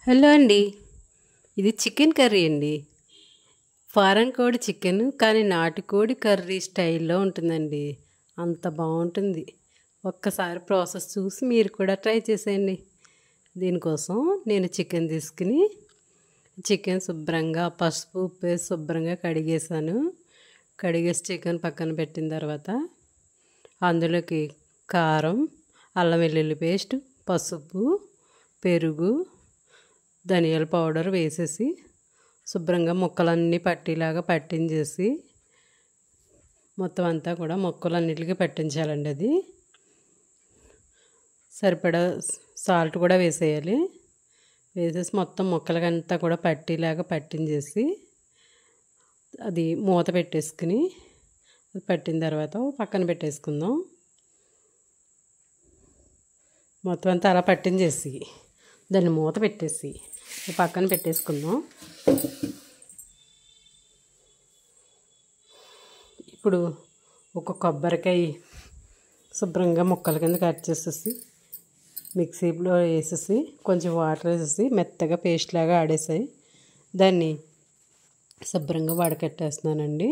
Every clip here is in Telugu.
హలో అండి, ఇది చికెన్ కర్రీ అండి. ఫారెన్ కోడి చికెన్ కానీ నాటుకోడి కర్రీ స్టైల్లో ఉంటుందండి. అంత బాగుంటుంది. ఒక్కసారి ప్రాసెస్ చూసి మీరు కూడా ట్రై చేసేయండి. దీనికోసం నేను చికెన్ తీసుకుని చికెన్ శుభ్రంగా పసుపు ఉప్పు వేసి శుభ్రంగా కడిగేసాను. కడిగేసి చికెన్ పక్కన పెట్టిన తర్వాత అందులోకి కారం, అల్లం వెల్లుల్లి పేస్ట్, పసుపు, పెరుగు, ధనియాల పౌడర్ వేసేసి శుభ్రంగా ముక్కలన్నీ పట్టేలాగా పట్టించేసి మొత్తం అంతా కూడా ముక్కలన్నిటికీ పట్టించాలండి. అది సరిపడా సాల్ట్ కూడా వేసేయాలి. వేసేసి మొత్తం ముక్కలకంతా కూడా పట్టేలాగా పట్టించేసి అది మూత పెట్టేసుకుని పట్టిన తర్వాత పక్కన పెట్టేసుకుందాం. మొత్తం అంతా అలా పట్టించేసి దాన్ని మూత పెట్టేసి పక్కన పెట్టేసుకుందాం. ఇప్పుడు ఒక కొబ్బరికాయ శుభ్రంగా ముక్కల కింద కట్ చేసేసి మిక్సీలో వేసేసి కొంచెం వాటర్ వేసేసి మెత్తగా పేస్ట్ లాగా ఆడేసాయి. దాన్ని శుభ్రంగా వడకట్టేస్తున్నానండి.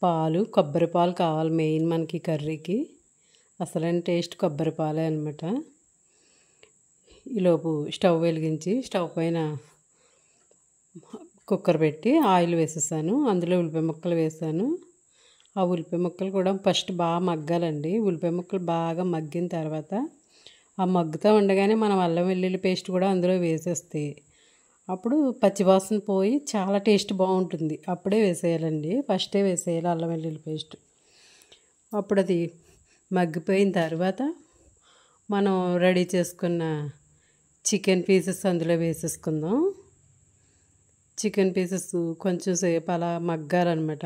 పాలు, కొబ్బరి పాలు కావాలి మెయిన్ మనకి కర్రీకి. అసలైన టేస్ట్ కొబ్బరి పాలే అనమాట. ఈలోపు స్టవ్ వెలిగించి స్టవ్ పైన కుక్కర్ పెట్టి ఆయిల్ వేసేసాను. అందులో ఉల్లిపాయ ముక్కలు వేసాను. ఆ ఉల్లిపాయ ముక్కలు కూడా ఫస్ట్ బాగా మగ్గాలండి. ఉల్లిపాయ ముక్కలు బాగా మగ్గిన తర్వాత ఆ మగ్గుతూ ఉండగానే మనం అల్లం వెల్లుల్లి పేస్ట్ కూడా అందులో వేసేస్తే అప్పుడు పచ్చివాసన పోయి చాలా టేస్ట్ బాగుంటుంది. అప్పుడే వేసేయాలండి, ఫస్టే వేసేయాలి అల్లం వెల్లుల్లి పేస్ట్. అప్పుడు అది మగ్గిపోయిన తర్వాత మనం రెడీ చేసుకున్న చికెన్ పీసెస్ అందులో వేసేసుకుందాం. చికెన్ పీసెస్ కొంచెం సేపు అలా మగ్గాలన్నమాట.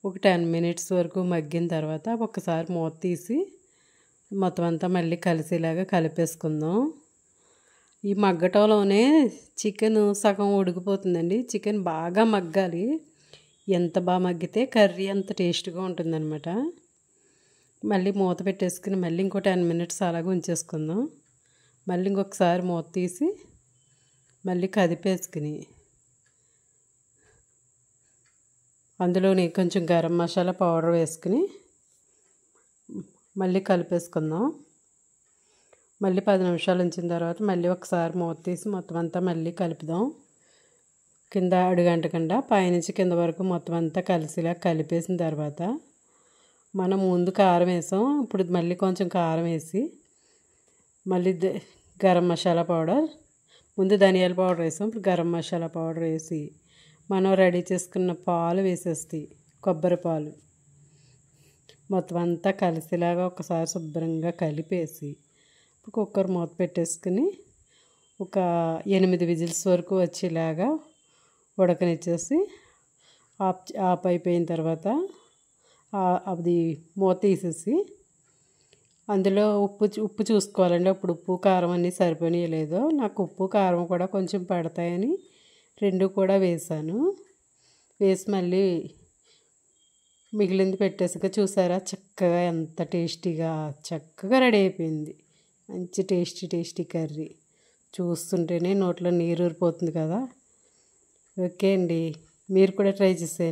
ఒక 10 మినిట్స్ వరకు మగ్గిన తర్వాత ఒకసారి మూత తీసి మొత్తం అంతా మళ్ళీ కలిసేలాగా కలిపేసుకుందాం. ఈ మగ్గటంలోనే చికెన్ సగం ఉడికిపోతుందండి. చికెన్ బాగా మగ్గాలి. ఎంత బాగా మగ్గితే కర్రీ అంత టేస్ట్గా ఉంటుందన్నమాట. మళ్ళీ మూత పెట్టేసుకుని మళ్ళీ ఇంకో 10 మినిట్స్ అలాగే ఉంచేసుకుందాం. మళ్ళీ ఇంకొకసారి మూత తీసి మళ్ళీ కదిపేసుకుని అందులోని కొంచెం గరం మసాలా పౌడర్ వేసుకుని మళ్ళీ కలిపేసుకుందాం. మళ్ళీ 10 నిమిషాలు ఉంచిన తర్వాత మళ్ళీ ఒకసారి మూత తీసి మొత్తం అంతా మళ్ళీ కలుపుదాం. కింద అడుగంటకుండా పైనుంచి కింద వరకు మొత్తం అంతా కలిసిలా కలిపేసిన తర్వాత మనం ముందు కారం వేసాం. ఇప్పుడు మళ్ళీ కొంచెం కారం వేసి మళ్ళీ గరం మసాలా పౌడర్, ముందు ధనియాల పౌడర్ వేసాం, ఇప్పుడు గరం మసాలా పౌడర్ వేసి మనం రెడీ చేసుకున్న పాలు వేసేసి కొబ్బరి పాలు మొత్తం అంతా కలిసేలాగా ఒకసారి శుభ్రంగా కలిపేసి కుక్కర్ మూత పెట్టేసుకుని ఒక 8 విజిల్స్ వరకు వచ్చేలాగా ఉడకనిచ్చేసి ఆఫ్ అయిపోయిన తర్వాత అది మూత తీసేసి అందులో ఉప్పు చూసుకోవాలండి. అప్పుడు ఉప్పు కారం అన్నీ సరిపోయినాయో లేదో. నాకు ఉప్పు కారం కూడా కొంచెం పడతాయని 2 కూడా వేసాను. వేసి మళ్ళీ మిగిలింది పెట్టేసాక చూసారా చక్కగా ఎంత టేస్టీగా చక్కగా రెడీ అయిపోయింది. మంచి టేస్టీ కర్రీ. చూస్తుంటేనే నోట్లో నీరు ఊరిపోతుంది కదా. ఓకే అండి, మీరు కూడా ట్రై చేసేయండి.